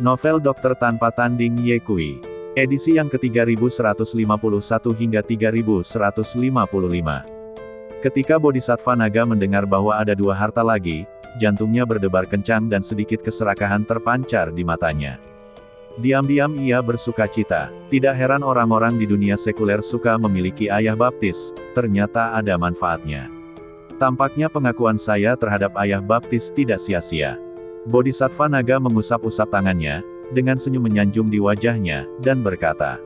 Novel Dokter Tanpa Tanding Ye Kui. Edisi yang ke-3151 hingga 3155. Ketika Bodhisattva Naga mendengar bahwa ada dua harta lagi, jantungnya berdebar kencang dan sedikit keserakahan terpancar di matanya. Diam-diam ia bersukacita. Tidak heran orang-orang di dunia sekuler suka memiliki ayah baptis, ternyata ada manfaatnya. Tampaknya pengakuan saya terhadap ayah baptis tidak sia-sia. Bodhisattva Naga mengusap-usap tangannya, dengan senyum menyanjung di wajahnya, dan berkata,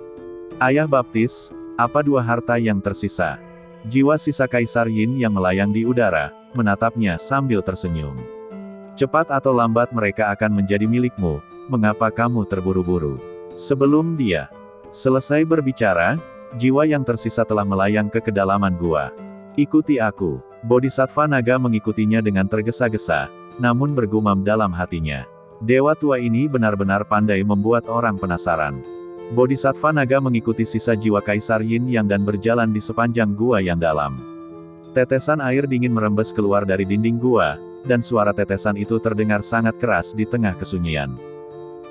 "Ayah baptis, apa dua harta yang tersisa?" Jiwa sisa Kaisar Yin yang melayang di udara, menatapnya sambil tersenyum. "Cepat atau lambat mereka akan menjadi milikmu, mengapa kamu terburu-buru?" Sebelum dia selesai berbicara, jiwa yang tersisa telah melayang ke kedalaman gua. "Ikuti aku." Bodhisattva Naga mengikutinya dengan tergesa-gesa, namun bergumam dalam hatinya. Dewa tua ini benar-benar pandai membuat orang penasaran. Bodhisattva Naga mengikuti sisa jiwa Kaisar Yin Yang dan berjalan di sepanjang gua yang dalam. Tetesan air dingin merembes keluar dari dinding gua, dan suara tetesan itu terdengar sangat keras di tengah kesunyian.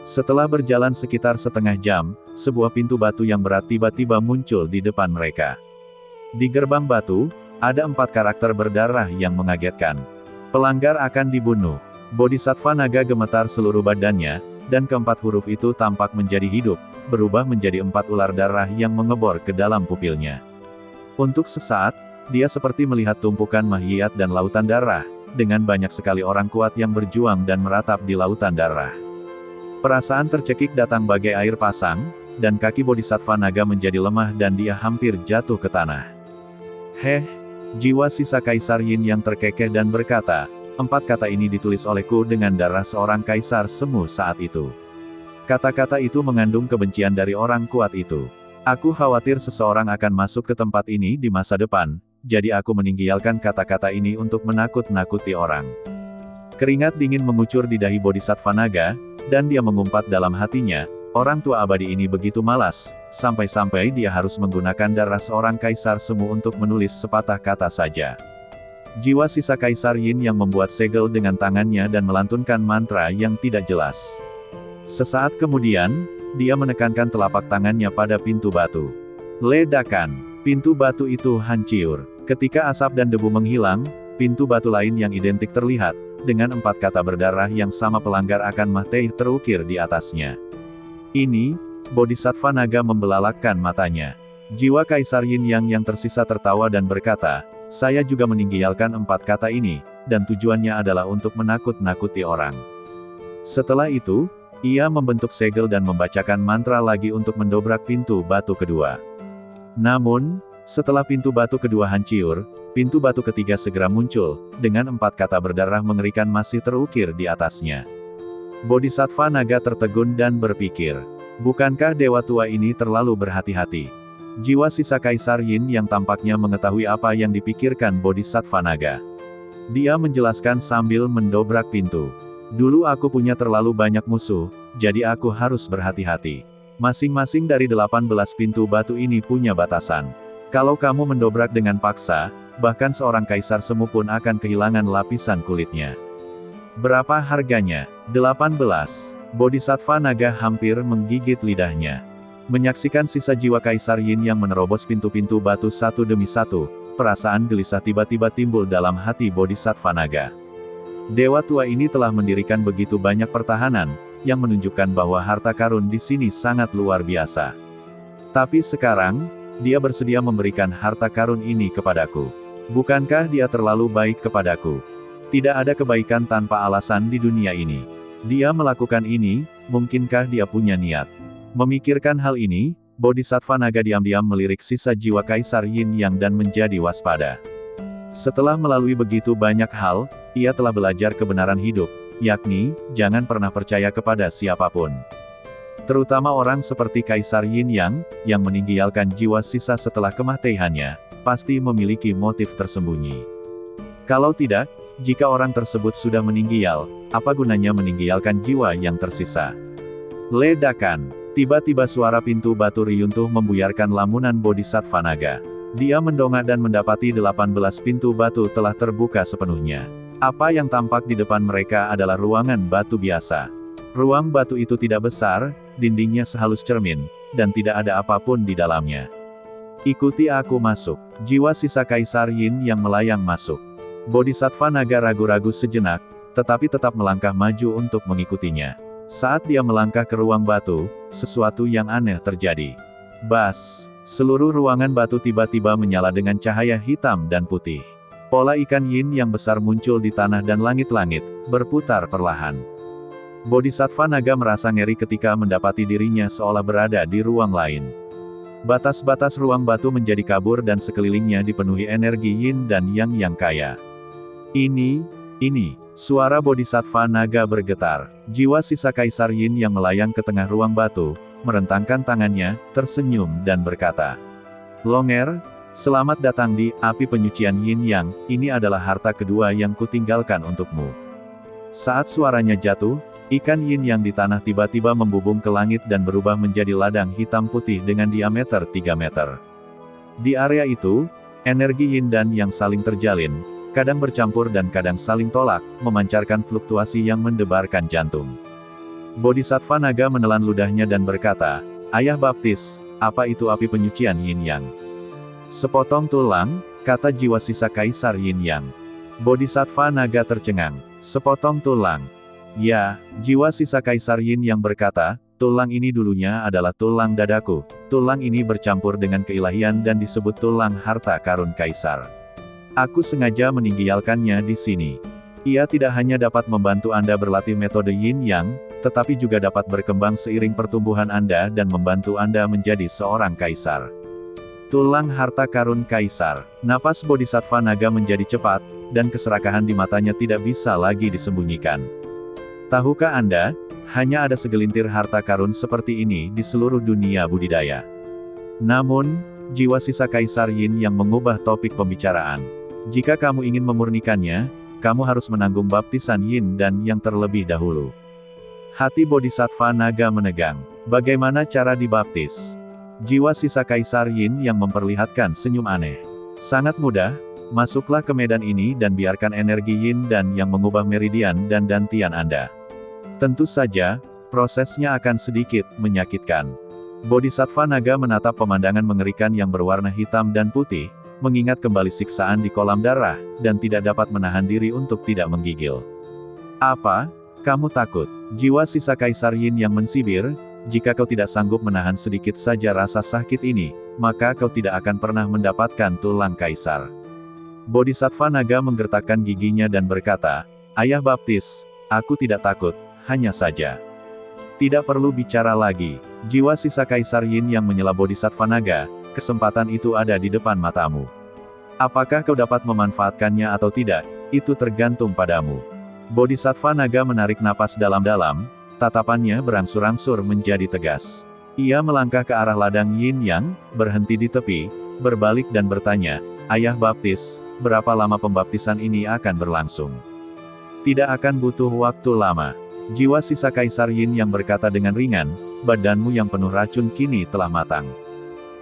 Setelah berjalan sekitar setengah jam, sebuah pintu batu yang berat tiba-tiba muncul di depan mereka. Di gerbang batu, ada 4 karakter berdarah yang mengagetkan. Pelanggar akan dibunuh. Bodhisattva Naga gemetar seluruh badannya, dan keempat huruf itu tampak menjadi hidup, berubah menjadi 4 ular darah yang mengebor ke dalam pupilnya. Untuk sesaat, dia seperti melihat tumpukan mahiyat dan lautan darah, dengan banyak sekali orang kuat yang berjuang dan meratap di lautan darah. Perasaan tercekik datang bagai air pasang, dan kaki Bodhisattva Naga menjadi lemah dan dia hampir jatuh ke tanah. Jiwa sisa Kaisar Yin yang terkekeh dan berkata, 4 kata ini ditulis olehku dengan darah seorang kaisar semu saat itu. Kata-kata itu mengandung kebencian dari orang kuat itu. Aku khawatir seseorang akan masuk ke tempat ini di masa depan, jadi aku meninggalkan kata-kata ini untuk menakut-nakuti orang. Keringat dingin mengucur di dahi Bodhisattva Naga, dan dia mengumpat dalam hatinya, orang tua abadi ini begitu malas, sampai-sampai dia harus menggunakan darah seorang kaisar semu untuk menulis sepatah kata saja. Jiwa sisa Kaisar Yin yang membuat segel dengan tangannya dan melantunkan mantra yang tidak jelas. Sesaat kemudian, dia menekankan telapak tangannya pada pintu batu. Ledakan! Pintu batu itu hancur. Ketika asap dan debu menghilang, pintu batu lain yang identik terlihat, dengan 4 kata berdarah yang sama pelanggar akan mati terukir di atasnya. Ini, Bodhisattva Naga membelalakkan matanya. Jiwa Kaisar Yin yang tersisa tertawa dan berkata, saya juga meninggalkan 4 kata ini, dan tujuannya adalah untuk menakut-nakuti orang. Setelah itu, ia membentuk segel dan membacakan mantra lagi untuk mendobrak pintu batu kedua. Namun, setelah pintu batu kedua hancur, pintu batu ketiga segera muncul, dengan 4 kata berdarah mengerikan masih terukir di atasnya. Bodhisattva Naga tertegun dan berpikir, bukankah dewa tua ini terlalu berhati-hati? Jiwa sisa Kaisar Yin yang tampaknya mengetahui apa yang dipikirkan Bodhisattva Naga. Dia menjelaskan sambil mendobrak pintu. Dulu aku punya terlalu banyak musuh, jadi aku harus berhati-hati. Masing-masing dari 18 pintu batu ini punya batasan. Kalau kamu mendobrak dengan paksa, bahkan seorang kaisar semu pun akan kehilangan lapisan kulitnya. Berapa harganya? 18. Bodhisattva Naga hampir menggigit lidahnya. Menyaksikan sisa jiwa Kaisar Yin yang menerobos pintu-pintu batu satu demi satu, perasaan gelisah tiba-tiba timbul dalam hati Bodhisattva Naga. Dewa tua ini telah mendirikan begitu banyak pertahanan, yang menunjukkan bahwa harta karun di sini sangat luar biasa. Tapi sekarang, dia bersedia memberikan harta karun ini kepadaku. Bukankah dia terlalu baik kepadaku? Tidak ada kebaikan tanpa alasan di dunia ini. Dia melakukan ini, mungkinkah dia punya niat? Memikirkan hal ini, Bodhisattva Naga diam-diam melirik sisa jiwa Kaisar Yin Yang dan menjadi waspada. Setelah melalui begitu banyak hal, ia telah belajar kebenaran hidup, yakni, jangan pernah percaya kepada siapapun. Terutama orang seperti Kaisar Yin Yang, yang meninggalkan jiwa sisa setelah kematiannya, pasti memiliki motif tersembunyi. Kalau tidak, jika orang tersebut sudah meninggal, apa gunanya meninggalkan jiwa yang tersisa? Ledakan! Tiba-tiba suara pintu batu riyuntuh membuyarkan lamunan Bodhisattva Naga. Dia mendongak dan mendapati 18 pintu batu telah terbuka sepenuhnya. Apa yang tampak di depan mereka adalah ruangan batu biasa. Ruang batu itu tidak besar, dindingnya sehalus cermin, dan tidak ada apapun di dalamnya. Ikuti aku masuk. Jiwa sisa Kaisar Yin yang melayang masuk. Bodhisattva naga ragu-ragu sejenak, tetapi tetap melangkah maju untuk mengikutinya. Saat dia melangkah ke ruang batu, sesuatu yang aneh terjadi. Bas! Seluruh ruangan batu tiba-tiba menyala dengan cahaya hitam dan putih. Pola ikan yin yang besar muncul di tanah dan langit-langit, berputar perlahan. Bodhisattva naga merasa ngeri ketika mendapati dirinya seolah berada di ruang lain. Batas-batas ruang batu menjadi kabur dan sekelilingnya dipenuhi energi yin dan yang kaya. Ini, suara Bodhisattva naga bergetar. Jiwa sisa Kaisar Yin yang melayang ke tengah ruang batu, merentangkan tangannya, tersenyum dan berkata, "Longer, selamat datang di api penyucian Yin Yang, ini adalah harta kedua yang kutinggalkan untukmu." Saat suaranya jatuh, ikan Yin Yang di tanah tiba-tiba membubung ke langit dan berubah menjadi ladang hitam putih dengan diameter 3 meter. Di area itu, energi Yin dan Yang saling terjalin, kadang bercampur dan kadang saling tolak, memancarkan fluktuasi yang mendebarkan jantung. Bodhisattva naga menelan ludahnya dan berkata, "Ayah baptis, apa itu api penyucian Yin Yang?" "Sepotong tulang," kata jiwa sisa Kaisar Yin Yang. Bodhisattva naga tercengang. "Sepotong tulang?" "Ya," jiwa sisa Kaisar Yin Yang berkata, "tulang ini dulunya adalah tulang dadaku. Tulang ini bercampur dengan keilahian dan disebut tulang harta karun Kaisar. Aku sengaja meninggalkannya di sini. Ia tidak hanya dapat membantu Anda berlatih metode Yin Yang, tetapi juga dapat berkembang seiring pertumbuhan Anda dan membantu Anda menjadi seorang kaisar." Tulang harta karun Kaisar. Napas Bodhisattva naga menjadi cepat, dan keserakahan di matanya tidak bisa lagi disembunyikan. Tahukah Anda, hanya ada segelintir harta karun seperti ini di seluruh dunia budidaya. Namun, jiwa sisa Kaisar Yin yang mengubah topik pembicaraan. "Jika kamu ingin memurnikannya, kamu harus menanggung baptisan Yin dan Yang terlebih dahulu." Hati Bodhisattva naga menegang. Bagaimana cara dibaptis? Jiwa sisa Kaisar Yin yang memperlihatkan senyum aneh. "Sangat mudah, masuklah ke medan ini dan biarkan energi Yin dan Yang mengubah meridian dan dantian Anda. Tentu saja, prosesnya akan sedikit menyakitkan." Bodhisattva naga menatap pemandangan mengerikan yang berwarna hitam dan putih, mengingat kembali siksaan di kolam darah, dan tidak dapat menahan diri untuk tidak menggigil. "Apa? Kamu takut?" Jiwa sisa Kaisar Yin yang mensibir, "Jika kau tidak sanggup menahan sedikit saja rasa sakit ini, maka kau tidak akan pernah mendapatkan tulang kaisar." Bodhisattva naga menggertakkan giginya dan berkata, "Ayah baptis, aku tidak takut, hanya saja." "Tidak perlu bicara lagi." Jiwa sisa Kaisar Yin yang menyela Bodhisattva naga, "Kesempatan itu ada di depan matamu. Apakah kau dapat memanfaatkannya atau tidak, itu tergantung padamu." Bodhisattva naga menarik napas dalam-dalam, tatapannya berangsur-angsur menjadi tegas. Ia melangkah ke arah ladang Yin Yang, berhenti di tepi, berbalik dan bertanya, "Ayah baptis, berapa lama pembaptisan ini akan berlangsung?" "Tidak akan butuh waktu lama." Jiwa sisa Kaisar Yin yang berkata dengan ringan, "Badanmu yang penuh racun kini telah matang.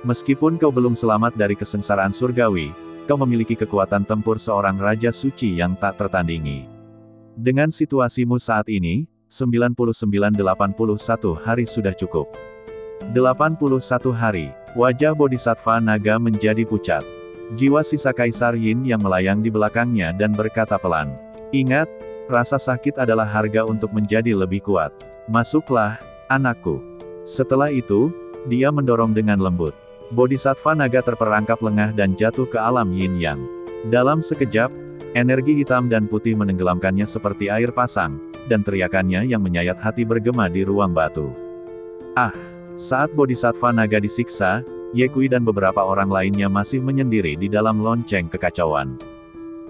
Meskipun kau belum selamat dari kesengsaraan surgawi, kau memiliki kekuatan tempur seorang Raja Suci yang tak tertandingi. Dengan situasimu saat ini, 99-81 hari sudah cukup." 81 hari. Wajah Bodhisattva naga menjadi pucat. Jiwa sisa Kaisar Yin yang melayang di belakangnya dan berkata pelan, "Ingat, rasa sakit adalah harga untuk menjadi lebih kuat. Masuklah, anakku." Setelah itu, dia mendorong dengan lembut. Bodhisattva naga terperangkap lengah dan jatuh ke alam Yin Yang. Dalam sekejap, energi hitam dan putih menenggelamkannya seperti air pasang, dan teriakannya yang menyayat hati bergema di ruang batu. "Ah!" Saat Bodhisattva naga disiksa, Ye Kui dan beberapa orang lainnya masih menyendiri di dalam lonceng kekacauan.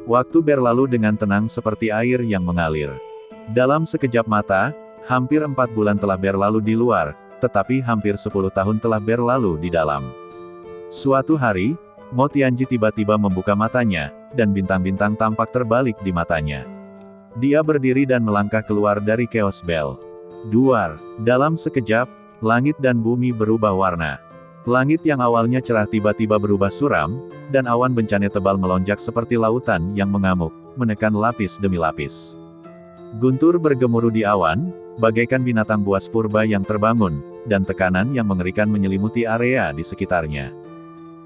Waktu berlalu dengan tenang seperti air yang mengalir. Dalam sekejap mata, hampir 4 bulan telah berlalu di luar, tetapi hampir 10 tahun telah berlalu di dalam. Suatu hari, Mo Tianji tiba-tiba membuka matanya, dan bintang-bintang tampak terbalik di matanya. Dia berdiri dan melangkah keluar dari Chaos Bell. Duar. Dalam sekejap, langit dan bumi berubah warna. Langit yang awalnya cerah tiba-tiba berubah suram, dan awan bencana tebal melonjak seperti lautan yang mengamuk, menekan lapis demi lapis. Guntur bergemuruh di awan, bagaikan binatang buas purba yang terbangun, dan tekanan yang mengerikan menyelimuti area di sekitarnya.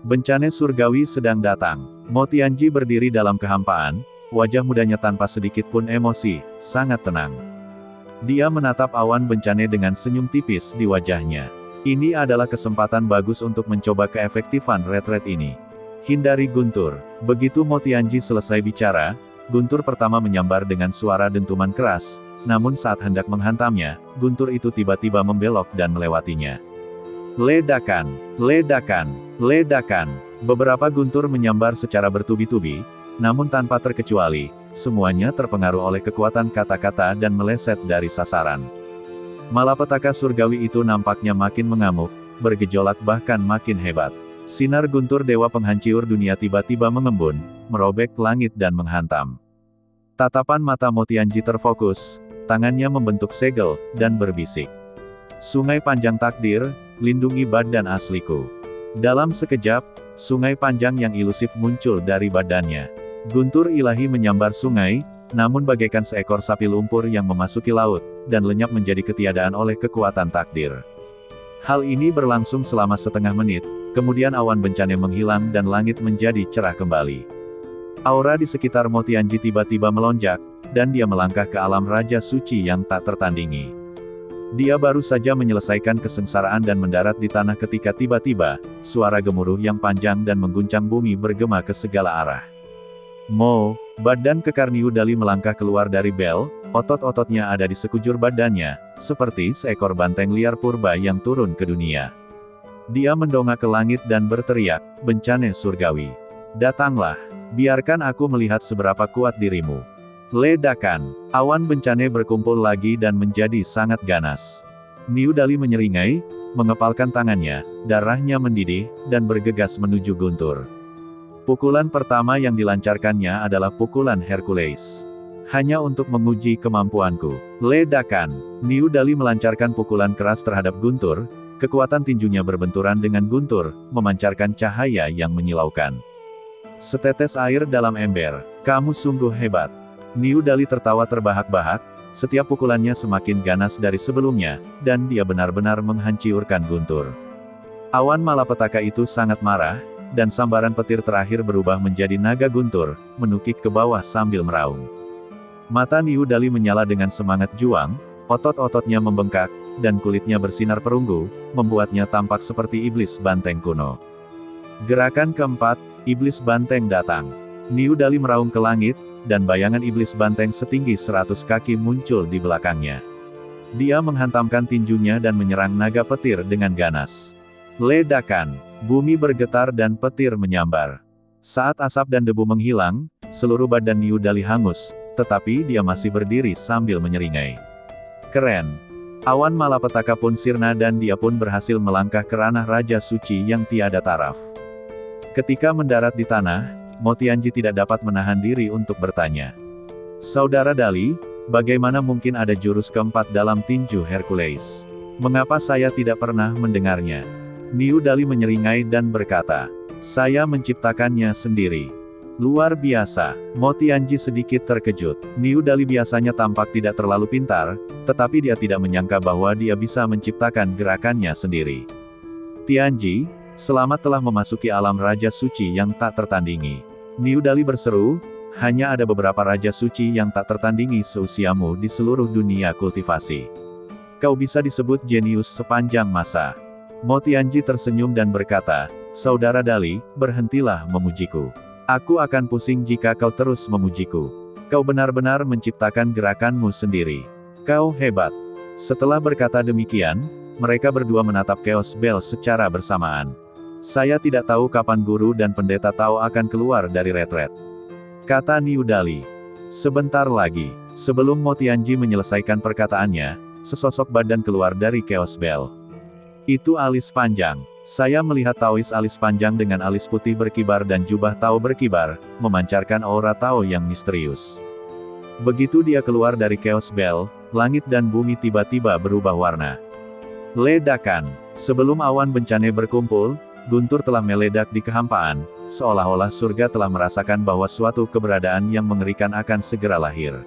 Bencana surgawi sedang datang. Mo Tianji berdiri dalam kehampaan, wajah mudanya tanpa sedikit pun emosi, sangat tenang. Dia menatap awan bencana dengan senyum tipis di wajahnya. Ini adalah kesempatan bagus untuk mencoba keefektifan retret ini. Hindari guntur. Begitu Mo Tianji selesai bicara, guntur pertama menyambar dengan suara dentuman keras, namun saat hendak menghantamnya, guntur itu tiba-tiba membelok dan melewatinya. Ledakan, ledakan, ledakan. Beberapa guntur menyambar secara bertubi-tubi, namun tanpa terkecuali, semuanya terpengaruh oleh kekuatan kata-kata dan meleset dari sasaran. Malapetaka surgawi itu nampaknya makin mengamuk, bergejolak bahkan makin hebat. Sinar guntur dewa penghancur dunia tiba-tiba mengembun, merobek langit dan menghantam. Tatapan mata Mo Tianji terfokus, tangannya membentuk segel, dan berbisik. Sungai panjang takdir, lindungi badan asliku. Dalam sekejap, sungai panjang yang ilusif muncul dari badannya. Guntur ilahi menyambar sungai, namun bagaikan seekor sapi lumpur yang memasuki laut, dan lenyap menjadi ketiadaan oleh kekuatan takdir. Hal ini berlangsung selama setengah menit, kemudian awan bencana menghilang dan langit menjadi cerah kembali. Aura di sekitar Mo Tianji tiba-tiba melonjak, dan dia melangkah ke alam Raja Suci yang tak tertandingi. Dia baru saja menyelesaikan kesengsaraan dan mendarat di tanah ketika tiba-tiba, suara gemuruh yang panjang dan mengguncang bumi bergema ke segala arah. Mo, badan kekar Niu Dali melangkah keluar dari bel, otot-ototnya ada di sekujur badannya, seperti seekor banteng liar purba yang turun ke dunia. Dia mendongak ke langit dan berteriak, bencana surgawi. Datanglah, biarkan aku melihat seberapa kuat dirimu. Ledakan, awan bencana berkumpul lagi dan menjadi sangat ganas. Niu Dali menyeringai, mengepalkan tangannya, darahnya mendidih, dan bergegas menuju guntur. Pukulan pertama yang dilancarkannya adalah pukulan Hercules. Hanya untuk menguji kemampuanku. Ledakan, Niu Dali melancarkan pukulan keras terhadap guntur, kekuatan tinjunya berbenturan dengan guntur, memancarkan cahaya yang menyilaukan. Setetes air dalam ember, kamu sungguh hebat. Niu Dali tertawa terbahak-bahak, setiap pukulannya semakin ganas dari sebelumnya, dan dia benar-benar menghancurkan guntur. Awan malapetaka itu sangat marah, dan sambaran petir terakhir berubah menjadi naga guntur, menukik ke bawah sambil meraung. Mata Niu Dali menyala dengan semangat juang, otot-ototnya membengkak, dan kulitnya bersinar perunggu, membuatnya tampak seperti iblis banteng kuno. Gerakan keempat, iblis banteng datang. Niu Dali meraung ke langit, dan bayangan iblis banteng setinggi 100 kaki muncul di belakangnya. Dia menghantamkan tinjunya dan menyerang naga petir dengan ganas. Ledakan, bumi bergetar dan petir menyambar. Saat asap dan debu menghilang, seluruh badan Niu Dali hangus, tetapi dia masih berdiri sambil menyeringai. Keren. Awan malapetaka pun sirna dan dia pun berhasil melangkah ke ranah Raja Suci yang tiada taraf. Ketika mendarat di tanah, Mo Tianji tidak dapat menahan diri untuk bertanya. Saudara Dali, bagaimana mungkin ada jurus keempat dalam tinju Hercules? Mengapa saya tidak pernah mendengarnya? Niu Dali menyeringai dan berkata, saya menciptakannya sendiri. Luar biasa. Mo Tianji sedikit terkejut. Niu Dali biasanya tampak tidak terlalu pintar, tetapi dia tidak menyangka bahwa dia bisa menciptakan gerakannya sendiri. Tianji, selamat telah memasuki alam Raja Suci yang tak tertandingi. Niu Dali berseru, hanya ada beberapa Raja Suci yang tak tertandingi seusiamu di seluruh dunia kultivasi. Kau bisa disebut jenius sepanjang masa. Mo Tianji tersenyum dan berkata, Saudara Dali, berhentilah memujiku. Aku akan pusing jika kau terus memujiku. Kau benar-benar menciptakan gerakanmu sendiri. Kau hebat. Setelah berkata demikian, mereka berdua menatap Chaos Bell secara bersamaan. Saya tidak tahu kapan guru dan pendeta Tao akan keluar dari retret, kata Niu Dali. Sebentar lagi, sebelum Mo Tianji menyelesaikan perkataannya, sesosok badan keluar dari Chaos Bell. Itu alis panjang. Saya melihat Taois alis panjang dengan alis putih berkibar dan jubah Tao berkibar, memancarkan aura Tao yang misterius. Begitu dia keluar dari Chaos Bell, langit dan bumi tiba-tiba berubah warna. Ledakan. Sebelum awan bencana berkumpul, guntur telah meledak di kehampaan, seolah-olah surga telah merasakan bahwa suatu keberadaan yang mengerikan akan segera lahir.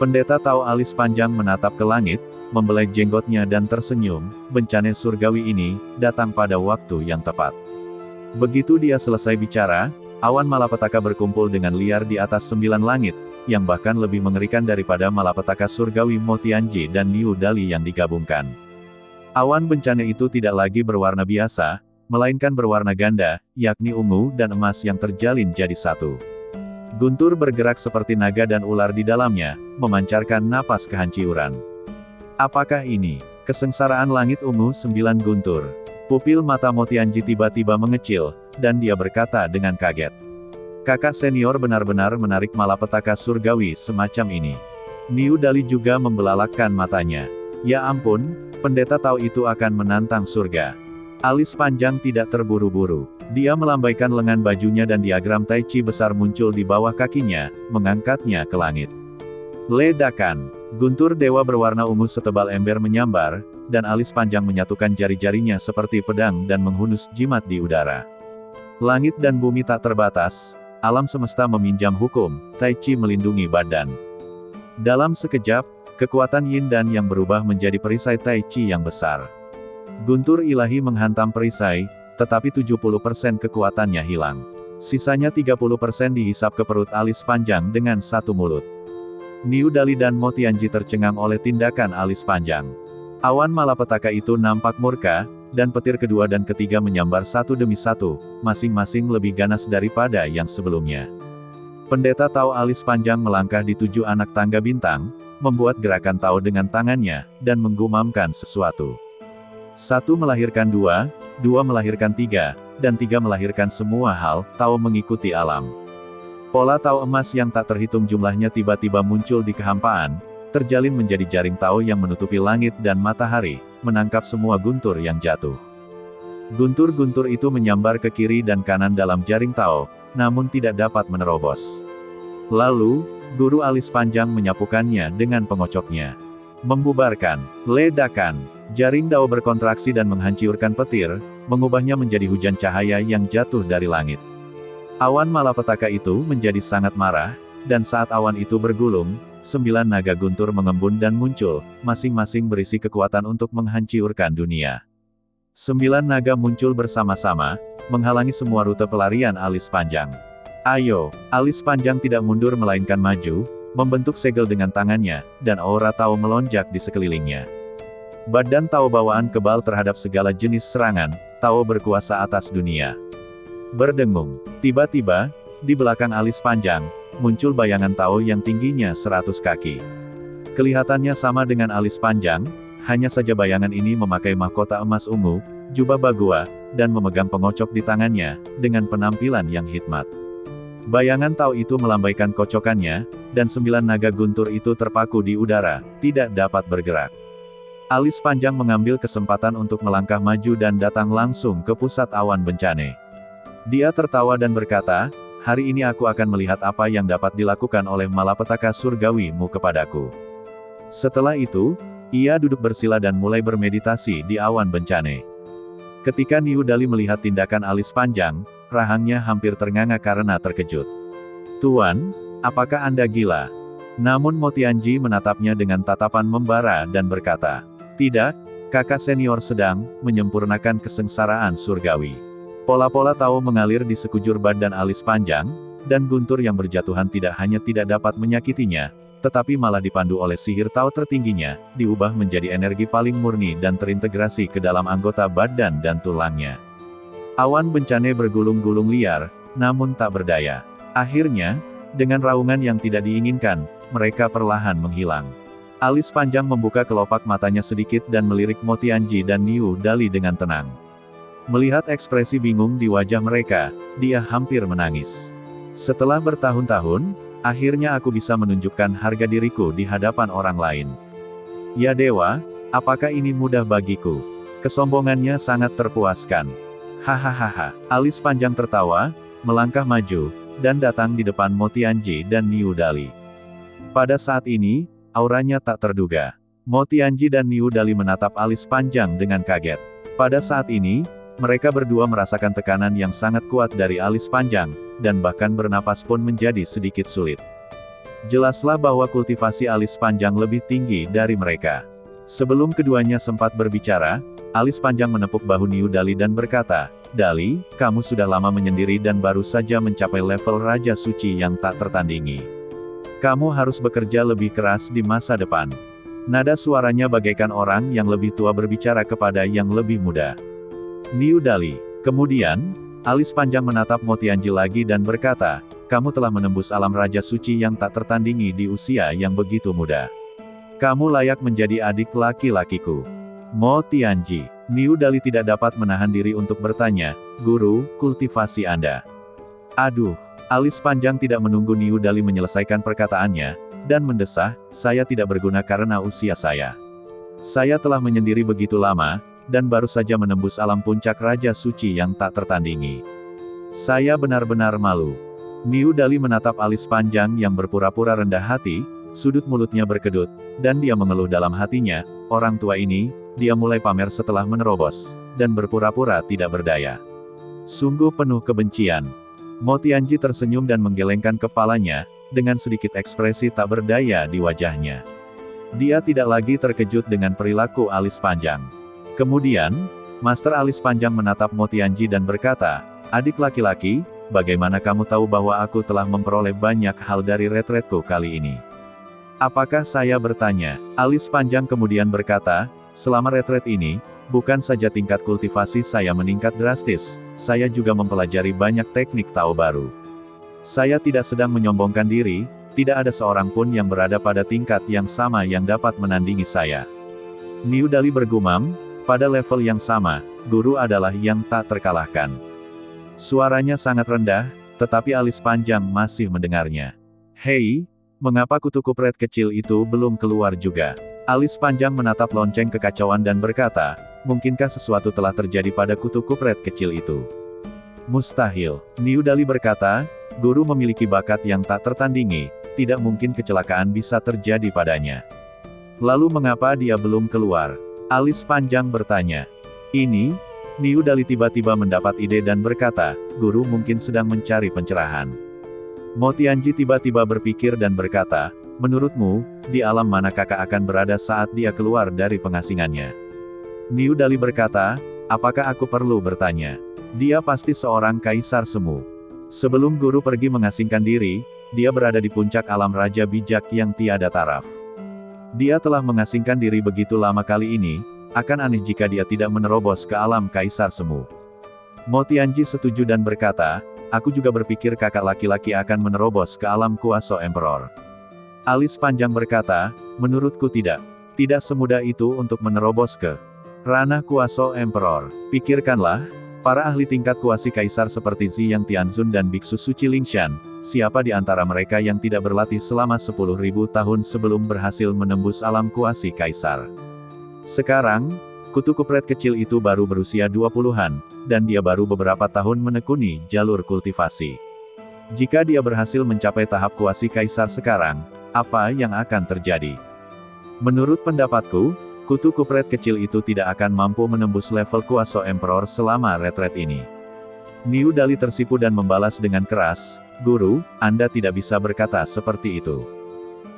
Pendeta Tao alis panjang menatap ke langit, membelai jenggotnya dan tersenyum. Bencana surgawi ini datang pada waktu yang tepat. Begitu dia selesai bicara, awan malapetaka berkumpul dengan liar di atas 9 langit, yang bahkan lebih mengerikan daripada malapetaka surgawi Motianji dan New Dali yang digabungkan. Awan bencana itu tidak lagi berwarna biasa, melainkan berwarna ganda, yakni ungu dan emas yang terjalin jadi satu. Guntur bergerak seperti naga dan ular di dalamnya, memancarkan napas kehancuran. Apakah ini kesengsaraan langit ungu 9 guntur? Pupil mata Motianji tiba-tiba mengecil, dan dia berkata dengan kaget. Kakak senior benar-benar menarik malapetaka surgawi semacam ini. New Dali juga membelalakkan matanya. Ya ampun, pendeta tahu itu akan menantang surga. Alis panjang tidak terburu-buru. Dia melambaikan lengan bajunya dan diagram Tai Chi besar muncul di bawah kakinya, mengangkatnya ke langit. Ledakan. Guntur dewa berwarna ungu setebal ember menyambar, dan alis panjang menyatukan jari-jarinya seperti pedang dan menghunus jimat di udara. Langit dan bumi tak terbatas, alam semesta meminjam hukum, Tai Chi melindungi badan. Dalam sekejap, kekuatan Yin Dan yang berubah menjadi perisai Tai Chi yang besar. Guntur ilahi menghantam perisai, tetapi 70% kekuatannya hilang. Sisanya 30% dihisap ke perut alis panjang dengan satu mulut. New Dali dan Motianji tercengang oleh tindakan alis panjang. Awan malapetaka itu nampak murka, dan petir kedua dan ketiga menyambar satu demi satu, masing-masing lebih ganas daripada yang sebelumnya. Pendeta Tao alis panjang melangkah di 7 anak tangga bintang, membuat gerakan Tao dengan tangannya, dan menggumamkan sesuatu. 1 melahirkan 2, 2 melahirkan 3, dan 3 melahirkan semua hal. Tao mengikuti alam. Pola Tao emas yang tak terhitung jumlahnya tiba-tiba muncul di kehampaan, terjalin menjadi jaring Tao yang menutupi langit dan matahari, menangkap semua guntur yang jatuh. Guntur-guntur itu menyambar ke kiri dan kanan dalam jaring Tao, namun tidak dapat menerobos. Lalu, guru alis panjang menyapukannya dengan pengocoknya. Membubarkan. Ledakan. Jaring Dao berkontraksi dan menghancurkan petir, mengubahnya menjadi hujan cahaya yang jatuh dari langit. Awan malapetaka itu menjadi sangat marah, dan saat awan itu bergulung, 9 naga guntur mengembun dan muncul, masing-masing berisi kekuatan untuk menghancurkan dunia. 9 naga muncul bersama-sama, menghalangi semua rute pelarian alis panjang. Ayo, alis panjang tidak mundur melainkan maju, membentuk segel dengan tangannya, dan aura Tao melonjak di sekelilingnya. Badan Tao bawaan kebal terhadap segala jenis serangan, Tao berkuasa atas dunia. Berdengung. Tiba-tiba, di belakang alis panjang, muncul bayangan Tao yang tingginya 100 kaki. Kelihatannya sama dengan alis panjang, hanya saja bayangan ini memakai mahkota emas ungu, jubah bagua, dan memegang pengocok di tangannya, dengan penampilan yang hikmat. Bayangan Tao itu melambaikan kocokannya, dan 9 naga guntur itu terpaku di udara, tidak dapat bergerak. Alis panjang mengambil kesempatan untuk melangkah maju dan datang langsung ke pusat awan bencana. Dia tertawa dan berkata, hari ini aku akan melihat apa yang dapat dilakukan oleh malapetaka surgawimu kepadaku. Setelah itu, ia duduk bersila dan mulai bermeditasi di awan bencana. Ketika New Dali melihat tindakan alis panjang, rahangnya hampir ternganga karena terkejut. Tuan, apakah Anda gila? Namun Motianji menatapnya dengan tatapan membara dan berkata, tidak, kakak senior sedang menyempurnakan kesengsaraan surgawi. Pola-pola Tao mengalir di sekujur badan alis panjang, dan guntur yang berjatuhan tidak hanya tidak dapat menyakitinya, tetapi malah dipandu oleh sihir Tao tertingginya, diubah menjadi energi paling murni dan terintegrasi ke dalam anggota badan dan tulangnya. Awan bencana bergulung-gulung liar, namun tak berdaya. Akhirnya, dengan raungan yang tidak diinginkan, mereka perlahan menghilang. Alis panjang membuka kelopak matanya sedikit dan melirik Motianji dan New Dali dengan tenang. Melihat ekspresi bingung di wajah mereka, dia hampir menangis. Setelah bertahun-tahun, akhirnya aku bisa menunjukkan harga diriku di hadapan orang lain. Ya dewa, apakah ini mudah bagiku? Kesombongannya sangat terpuaskan. Hahaha. Alis panjang tertawa, melangkah maju, dan datang di depan Motianji dan New Dali. Pada saat ini, auranya tak terduga. Motianji dan New Dali menatap alis panjang dengan kaget. Pada saat ini, mereka berdua merasakan tekanan yang sangat kuat dari alis panjang, dan bahkan bernapas pun menjadi sedikit sulit. Jelaslah bahwa kultivasi alis panjang lebih tinggi dari mereka. Sebelum keduanya sempat berbicara, alis panjang menepuk bahu Niu Dali dan berkata, "Dali, kamu sudah lama menyendiri dan baru saja mencapai level Raja Suci yang tak tertandingi. Kamu harus bekerja lebih keras di masa depan." Nada suaranya bagaikan orang yang lebih tua berbicara kepada yang lebih muda. Niu Dali. Kemudian, alis panjang menatap Mo Tianji lagi dan berkata, "Kamu telah menembus alam Raja Suci yang tak tertandingi di usia yang begitu muda. Kamu layak menjadi adik laki-lakiku." Mo Tianji. Niu Dali tidak dapat menahan diri untuk bertanya, "Guru, kultivasi Anda?" Aduh, alis panjang tidak menunggu Niu Dali menyelesaikan perkataannya, dan mendesah, "Saya tidak berguna karena usia saya. Saya telah menyendiri begitu lama, dan baru saja menembus alam puncak Raja Suci yang tak tertandingi. Saya benar-benar malu." Niu Dali menatap alis panjang yang berpura-pura rendah hati, sudut mulutnya berkedut, dan dia mengeluh dalam hatinya, orang tua ini, dia mulai pamer setelah menerobos, dan berpura-pura tidak berdaya. Sungguh penuh kebencian. Mo Tianji tersenyum dan menggelengkan kepalanya, dengan sedikit ekspresi tak berdaya di wajahnya. Dia tidak lagi terkejut dengan perilaku alis panjang. Kemudian, Master Alis Panjang menatap Mo Tianji dan berkata, "Adik laki-laki, bagaimana kamu tahu bahwa aku telah memperoleh banyak hal dari retretku kali ini?" "Apakah saya bertanya?" Alis Panjang kemudian berkata, "Selama retret ini, bukan saja tingkat kultivasi saya meningkat drastis, saya juga mempelajari banyak teknik Tao baru. Saya tidak sedang menyombongkan diri, tidak ada seorang pun yang berada pada tingkat yang sama yang dapat menandingi saya." Niu Dali bergumam, "Pada level yang sama, guru adalah yang tak terkalahkan." Suaranya sangat rendah, tetapi alis panjang masih mendengarnya. "Hei, mengapa kutu kupret kecil itu belum keluar juga?" Alis panjang menatap lonceng kekacauan dan berkata, "Mungkinkah sesuatu telah terjadi pada kutu kupret kecil itu?" "Mustahil." Niu Dali berkata, "Guru memiliki bakat yang tak tertandingi, tidak mungkin kecelakaan bisa terjadi padanya. Lalu mengapa dia belum keluar?" Alis panjang bertanya. Ini, Niu Dali tiba-tiba mendapat ide dan berkata, "Guru mungkin sedang mencari pencerahan." Mo Tianji tiba-tiba berpikir dan berkata, "Menurutmu, di alam mana kakak akan berada saat dia keluar dari pengasingannya?" Niu Dali berkata, "Apakah aku perlu bertanya? Dia pasti seorang kaisar semu. Sebelum guru pergi mengasingkan diri, dia berada di puncak alam raja bijak yang tiada taraf. Dia telah mengasingkan diri begitu lama kali ini, akan aneh jika dia tidak menerobos ke alam kaisar semu." Mo Tianji setuju dan berkata, "Aku juga berpikir kakak laki-laki akan menerobos ke alam kuasa Emperor." Alis panjang berkata, "Menurutku tidak. Tidak semudah itu untuk menerobos ke ranah kuasa Emperor. Pikirkanlah, para ahli tingkat kuasi kaisar seperti Zi Yang Tianzun dan Biksu Suci Lingshan, siapa di antara mereka yang tidak berlatih selama 10.000 tahun sebelum berhasil menembus alam kuasi kaisar? Sekarang, kutu kupret kecil itu baru berusia 20-an, dan dia baru beberapa tahun menekuni jalur kultivasi. Jika dia berhasil mencapai tahap kuasi kaisar sekarang, apa yang akan terjadi? Menurut pendapatku, kutu kupret kecil itu tidak akan mampu menembus level kuasa Emperor selama retret ini." Niu Dali tersipu dan membalas dengan keras, "Guru, Anda tidak bisa berkata seperti itu.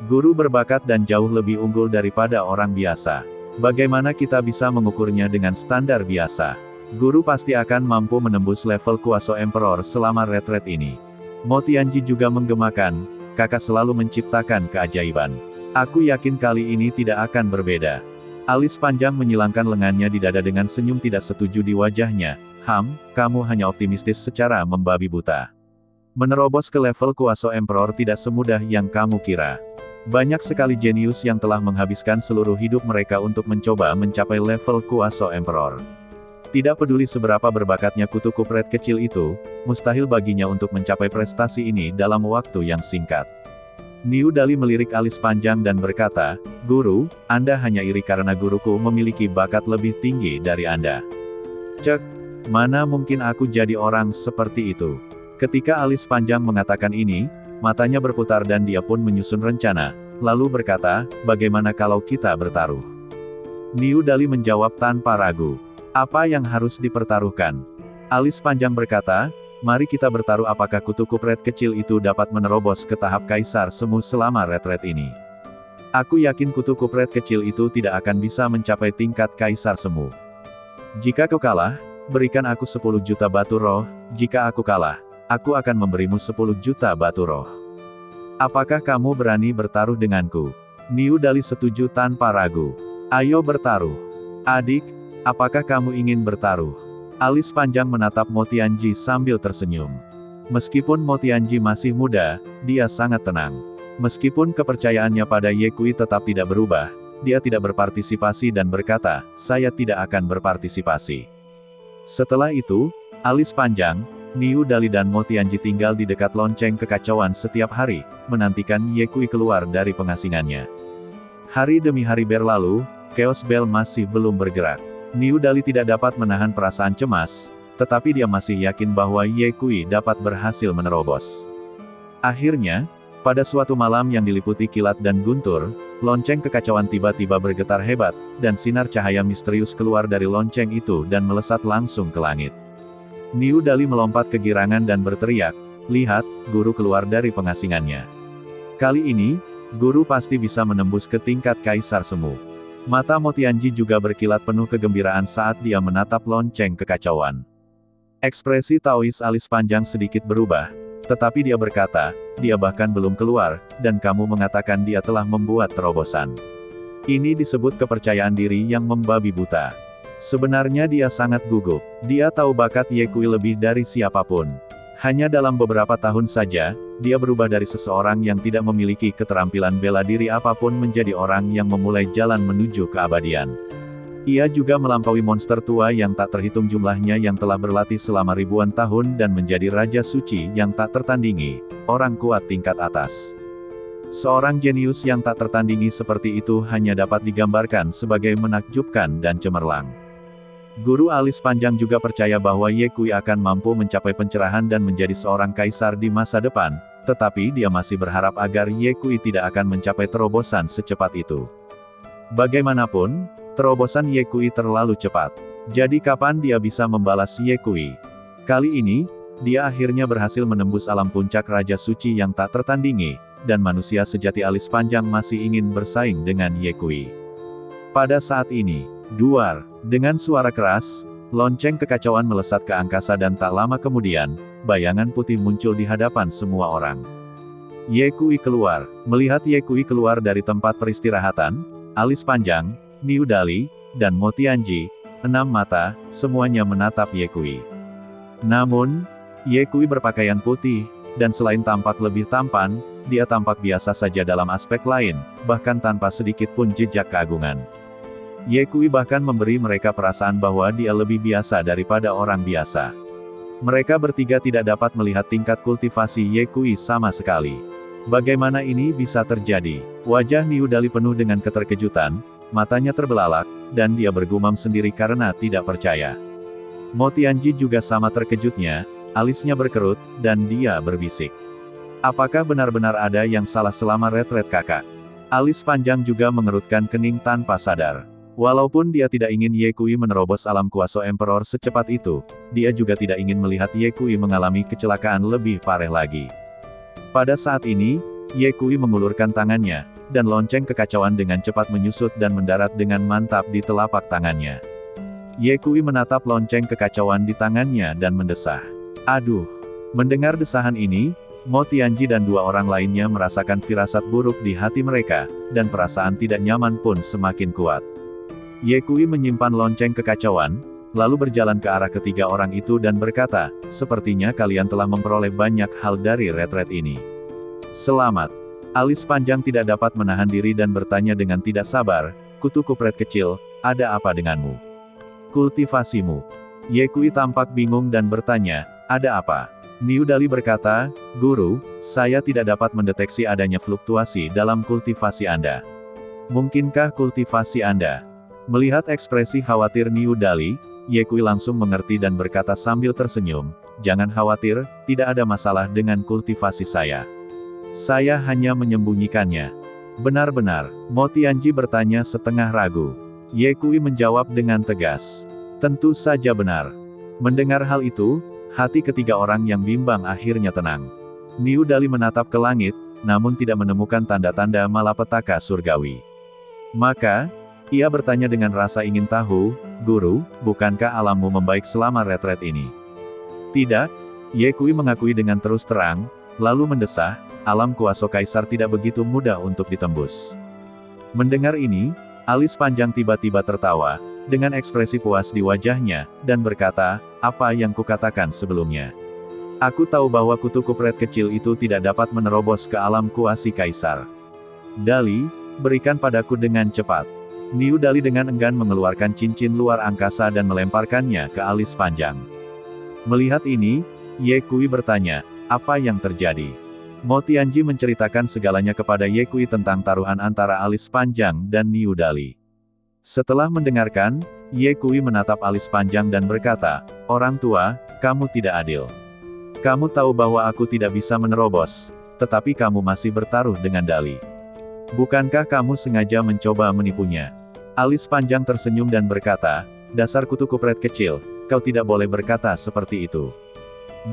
Guru berbakat dan jauh lebih unggul daripada orang biasa. Bagaimana kita bisa mengukurnya dengan standar biasa? Guru pasti akan mampu menembus level kuasa Emperor selama retret ini." Mo Tianji juga menggemakan, "Kakak selalu menciptakan keajaiban. Aku yakin kali ini tidak akan berbeda." Alis panjang menyilangkan lengannya di dada dengan senyum tidak setuju di wajahnya. Kamu hanya optimistis secara membabi buta. Menerobos ke level kuasa Emperor tidak semudah yang kamu kira. Banyak sekali jenius yang telah menghabiskan seluruh hidup mereka untuk mencoba mencapai level kuasa Emperor. Tidak peduli seberapa berbakatnya kutu kupret kecil itu, mustahil baginya untuk mencapai prestasi ini dalam waktu yang singkat." Niu Dali melirik alis panjang dan berkata, "Guru, Anda hanya iri karena guruku memiliki bakat lebih tinggi dari Anda." "Cek, mana mungkin aku jadi orang seperti itu?" Ketika alis panjang mengatakan ini, matanya berputar dan dia pun menyusun rencana, lalu berkata, "Bagaimana kalau kita bertaruh?" Niu Dali menjawab tanpa ragu, "Apa yang harus dipertaruhkan?" Alis panjang berkata, "Mari kita bertaruh apakah kutu kupret kecil itu dapat menerobos ke tahap kaisar semu selama retret ini." Aku yakin kutu kupret kecil itu tidak akan bisa mencapai tingkat kaisar semu. Jika kau kalah, berikan aku 10 juta batu roh, jika aku kalah, aku akan memberimu 10 juta batu roh. Apakah kamu berani bertaruh denganku? Niu Dali setuju tanpa ragu. Ayo bertaruh. Adik, apakah kamu ingin bertaruh? Alis panjang menatap Mo Tianji sambil tersenyum. Meskipun Mo Tianji masih muda, dia sangat tenang. Meskipun kepercayaannya pada Ye Kui tetap tidak berubah, dia tidak berpartisipasi dan berkata, saya tidak akan berpartisipasi. Setelah itu, alis panjang, Niu Dali dan Mo Tianji tinggal di dekat lonceng kekacauan setiap hari, menantikan Ye Kui keluar dari pengasingannya. Hari demi hari berlalu, Chaos Bell masih belum bergerak. Niu Dali tidak dapat menahan perasaan cemas, tetapi dia masih yakin bahwa Ye Kui dapat berhasil menerobos. Akhirnya, pada suatu malam yang diliputi kilat dan guntur, lonceng kekacauan tiba-tiba bergetar hebat, dan sinar cahaya misterius keluar dari lonceng itu dan melesat langsung ke langit. Niu Dali melompat kegirangan dan berteriak, lihat, guru keluar dari pengasingannya. Kali ini, guru pasti bisa menembus ke tingkat kaisar semu. Mata Mo Tianji juga berkilat penuh kegembiraan saat dia menatap lonceng kekacauan. Ekspresi Taois alis panjang sedikit berubah, tetapi dia berkata, dia bahkan belum keluar, dan kamu mengatakan dia telah membuat terobosan. Ini disebut kepercayaan diri yang membabi buta. Sebenarnya dia sangat gugup. Dia tahu bakat Ye Kui lebih dari siapapun. Hanya dalam beberapa tahun saja, dia berubah dari seseorang yang tidak memiliki keterampilan bela diri apapun menjadi orang yang memulai jalan menuju keabadian. Ia juga melampaui monster tua yang tak terhitung jumlahnya yang telah berlatih selama ribuan tahun dan menjadi raja suci yang tak tertandingi, orang kuat tingkat atas. Seorang jenius yang tak tertandingi seperti itu hanya dapat digambarkan sebagai menakjubkan dan cemerlang. Guru alis panjang juga percaya bahwa Ye Kui akan mampu mencapai pencerahan dan menjadi seorang kaisar di masa depan, tetapi dia masih berharap agar Ye Kui tidak akan mencapai terobosan secepat itu. Bagaimanapun, terobosan Ye Kui terlalu cepat. Jadi kapan dia bisa membalas Ye Kui? Kali ini, dia akhirnya berhasil menembus alam puncak Raja Suci yang tak tertandingi, dan manusia sejati alis panjang masih ingin bersaing dengan Ye Kui. Pada saat ini, duar, dengan suara keras, lonceng kekacauan melesat ke angkasa dan tak lama kemudian, bayangan putih muncul di hadapan semua orang. Ye Kui keluar. Melihat Ye Kui keluar dari tempat peristirahatan, alis panjang, Niu Dali, dan Mo Tianji, 6 mata, semuanya menatap Ye Kui. Namun, Ye Kui berpakaian putih, dan selain tampak lebih tampan, dia tampak biasa saja dalam aspek lain, bahkan tanpa sedikit pun jejak keagungan. Ye Kui bahkan memberi mereka perasaan bahwa dia lebih biasa daripada orang biasa. Mereka bertiga tidak dapat melihat tingkat kultivasi Ye Kui sama sekali. Bagaimana ini bisa terjadi? Wajah Niu Dali penuh dengan keterkejutan, matanya terbelalak, dan dia bergumam sendiri karena tidak percaya. Mo Tianji juga sama terkejutnya, alisnya berkerut, dan dia berbisik. Apakah benar-benar ada yang salah selama retret kakak? Alis panjang juga mengerutkan kening tanpa sadar. Walaupun dia tidak ingin Ye Kui menerobos alam kuasa Emperor secepat itu, dia juga tidak ingin melihat Ye Kui mengalami kecelakaan lebih parah lagi. Pada saat ini, Ye Kui mengulurkan tangannya, dan lonceng kekacauan dengan cepat menyusut dan mendarat dengan mantap di telapak tangannya. Ye Kui menatap lonceng kekacauan di tangannya dan mendesah. Aduh! Mendengar desahan ini, Mo Tianji dan 2 orang lainnya merasakan firasat buruk di hati mereka, dan perasaan tidak nyaman pun semakin kuat. Ye Kui menyimpan lonceng kekacauan, lalu berjalan ke arah ketiga orang itu dan berkata, sepertinya kalian telah memperoleh banyak hal dari retret ini. Selamat. Alis panjang tidak dapat menahan diri dan bertanya dengan tidak sabar, kutu kupret kecil, ada apa denganmu? Kultivasimu. Ye Kui tampak bingung dan bertanya, ada apa? Niu Dali berkata, Guru, saya tidak dapat mendeteksi adanya fluktuasi dalam kultivasi Anda. Mungkinkah kultivasi Anda? Melihat ekspresi khawatir Niu Dali, Ye Kui langsung mengerti dan berkata sambil tersenyum, jangan khawatir, tidak ada masalah dengan kultivasi saya. Saya hanya menyembunyikannya. Benar-benar, Mo Tianji bertanya setengah ragu. Ye Kui menjawab dengan tegas. Tentu saja benar. Mendengar hal itu, hati ketiga orang yang bimbang akhirnya tenang. Niu Dali menatap ke langit, namun tidak menemukan tanda-tanda malapetaka surgawi. Maka, ia bertanya dengan rasa ingin tahu, "Guru, bukankah alammu membaik selama retret ini?" "Tidak," Ye Kui mengakui dengan terus terang, lalu mendesah, "Alam kuasa kaisar tidak begitu mudah untuk ditembus." Mendengar ini, alis panjang tiba-tiba tertawa, dengan ekspresi puas di wajahnya, dan berkata, "Apa yang kukatakan sebelumnya? Aku tahu bahwa kutu kupret kecil itu tidak dapat menerobos ke alam kuasi kaisar. Dali, berikan padaku dengan cepat." Niu Dali dengan enggan mengeluarkan cincin luar angkasa dan melemparkannya ke alis panjang. Melihat ini, Ye Kui bertanya, "Apa yang terjadi?" Mo Tianji menceritakan segalanya kepada Ye Kui tentang taruhan antara alis panjang dan Niu Dali. Setelah mendengarkan, Ye Kui menatap alis panjang dan berkata, "Orang tua, kamu tidak adil. Kamu tahu bahwa aku tidak bisa menerobos, tetapi kamu masih bertaruh dengan Dali. Bukankah kamu sengaja mencoba menipunya?" Alis panjang tersenyum dan berkata, "Dasar kutu kupret kecil, kau tidak boleh berkata seperti itu.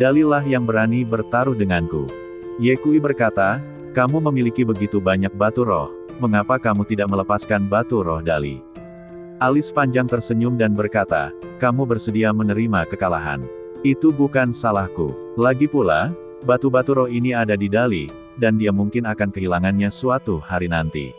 Dalilah yang berani bertaruh denganku." Ye Kui berkata, "Kamu memiliki begitu banyak batu roh, mengapa kamu tidak melepaskan batu roh Dali?" Alis panjang tersenyum dan berkata, "Kamu bersedia menerima kekalahan. Itu bukan salahku. Lagi pula, batu-batu roh ini ada di Dali, dan dia mungkin akan kehilangannya suatu hari nanti.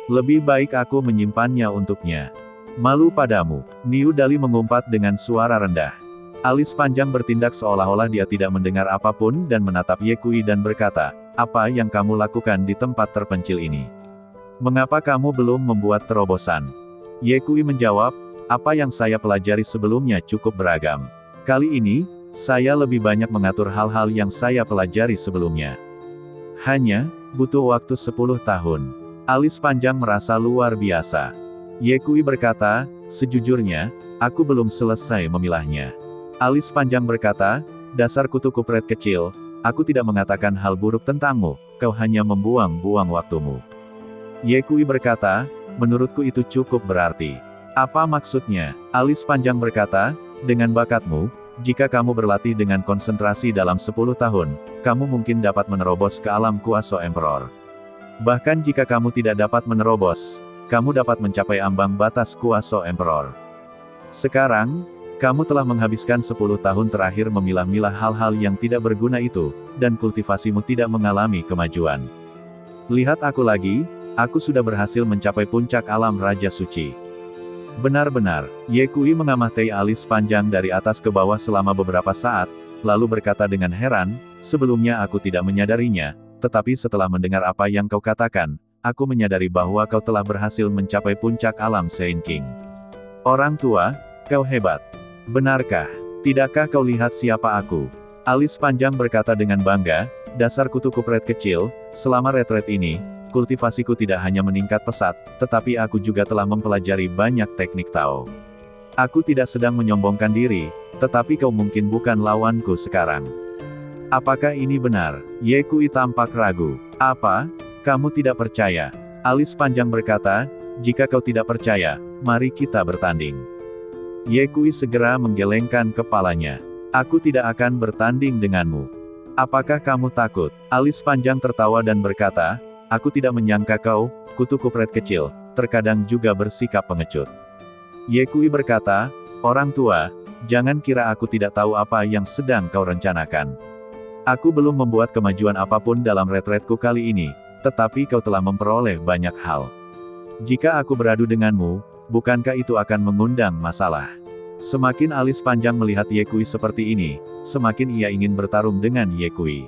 Lebih baik aku menyimpannya untuknya." "Malu padamu." Niu Dali mengumpat dengan suara rendah. Alis panjang bertindak seolah-olah dia tidak mendengar apapun dan menatap Ye Kui dan berkata, "Apa yang kamu lakukan di tempat terpencil ini? Mengapa kamu belum membuat terobosan?" Ye Kui menjawab, "Apa yang saya pelajari sebelumnya cukup beragam. Kali ini, saya lebih banyak mengatur hal-hal yang saya pelajari sebelumnya. Hanya, butuh waktu 10 tahun. Alis panjang merasa luar biasa. Ye Kui berkata, "Sejujurnya, aku belum selesai memilahnya." Alis panjang berkata, "Dasar kutu kupret kecil, aku tidak mengatakan hal buruk tentangmu, kau hanya membuang-buang waktumu." Ye Kui berkata, "Menurutku itu cukup berarti." "Apa maksudnya?" Alis panjang berkata, "Dengan bakatmu, jika kamu berlatih dengan konsentrasi dalam 10 tahun, kamu mungkin dapat menerobos ke alam kuasa Emperor. Bahkan jika kamu tidak dapat menerobos, kamu dapat mencapai ambang batas kuasa Emperor. Sekarang, kamu telah menghabiskan 10 tahun terakhir memilah-milah hal-hal yang tidak berguna itu, dan kultivasimu tidak mengalami kemajuan. Lihat aku lagi, aku sudah berhasil mencapai puncak alam Raja Suci." "Benar-benar." Ye Kui mengamati alis panjang dari atas ke bawah selama beberapa saat, lalu berkata dengan heran, "Sebelumnya aku tidak menyadarinya, tetapi setelah mendengar apa yang kau katakan, aku menyadari bahwa kau telah berhasil mencapai puncak alam Sein King. Orang tua, kau hebat. Benarkah? Tidakkah kau lihat siapa aku?" Alis panjang berkata dengan bangga, "Dasar kutu kupret kecil, selama retret ini, kultivasiku tidak hanya meningkat pesat, tetapi aku juga telah mempelajari banyak teknik Tao. Aku tidak sedang menyombongkan diri, tetapi kau mungkin bukan lawanku sekarang. Apakah ini benar?" Ye Kui tampak ragu. "Apa? Kamu tidak percaya?" Alis panjang berkata, "Jika kau tidak percaya, mari kita bertanding." Ye Kui segera menggelengkan kepalanya. "Aku tidak akan bertanding denganmu. Apakah kamu takut?" Alis panjang tertawa dan berkata, "Aku tidak menyangka kau, kutu kupret kecil, terkadang juga bersikap pengecut." Ye Kui berkata, "Orang tua, jangan kira aku tidak tahu apa yang sedang kau rencanakan. Aku belum membuat kemajuan apapun dalam retretku kali ini, tetapi kau telah memperoleh banyak hal. Jika aku beradu denganmu, bukankah itu akan mengundang masalah?" Semakin alis panjang melihat Ye Kui seperti ini, semakin ia ingin bertarung dengan Ye Kui.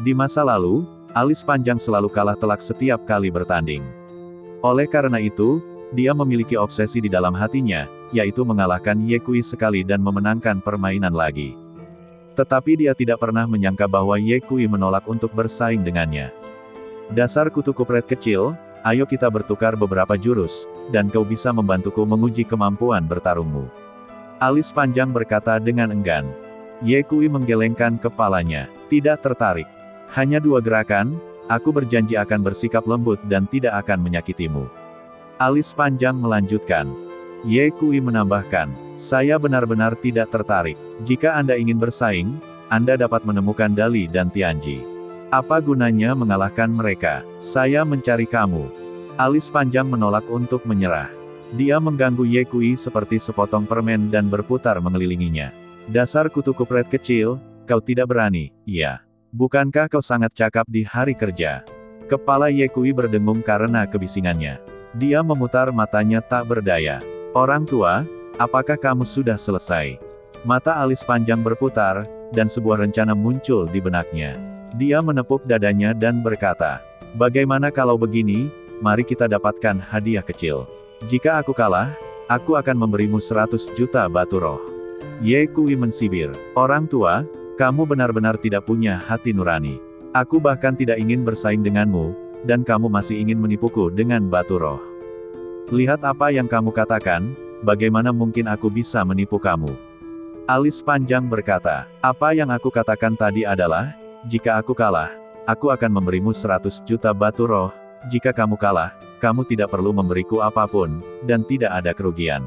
Di masa lalu, alis panjang selalu kalah telak setiap kali bertanding. Oleh karena itu, dia memiliki obsesi di dalam hatinya, yaitu mengalahkan Ye Kui sekali dan memenangkan permainan lagi. Tetapi dia tidak pernah menyangka bahwa Ye Kui menolak untuk bersaing dengannya. "Dasar kutu kupret kecil, ayo kita bertukar beberapa jurus, dan kau bisa membantuku menguji kemampuan bertarungmu." Alis panjang berkata dengan enggan. Ye Kui menggelengkan kepalanya. "Tidak tertarik. Hanya 2 gerakan, aku berjanji akan bersikap lembut dan tidak akan menyakitimu." Alis panjang melanjutkan. Ye Kui menambahkan, "Saya benar-benar tidak tertarik. Jika Anda ingin bersaing, Anda dapat menemukan Dali dan Tianji. Apa gunanya mengalahkan mereka? Saya mencari kamu. Alis panjang menolak untuk menyerah. Dia mengganggu Ye Kui seperti sepotong permen dan berputar mengelilinginya. Dasar kutu kupret kecil, kau tidak berani, iya. Bukankah kau sangat cakap di hari kerja? Kepala Ye Kui berdengung karena kebisingannya. Dia memutar matanya tak berdaya. Orang tua, apakah kamu sudah selesai? Mata alis panjang berputar, dan sebuah rencana muncul di benaknya. Dia menepuk dadanya dan berkata, bagaimana kalau begini, mari kita dapatkan hadiah kecil. Jika aku kalah, aku akan memberimu 100 juta batu roh. Ye Kui mensibir, orang tua, kamu benar-benar tidak punya hati nurani. Aku bahkan tidak ingin bersaing denganmu, dan kamu masih ingin menipuku dengan batu roh. Lihat apa yang kamu katakan, bagaimana mungkin aku bisa menipu kamu? Alis panjang berkata, apa yang aku katakan tadi adalah, jika aku kalah, aku akan memberimu 100 juta batu roh, jika kamu kalah, kamu tidak perlu memberiku apapun, dan tidak ada kerugian.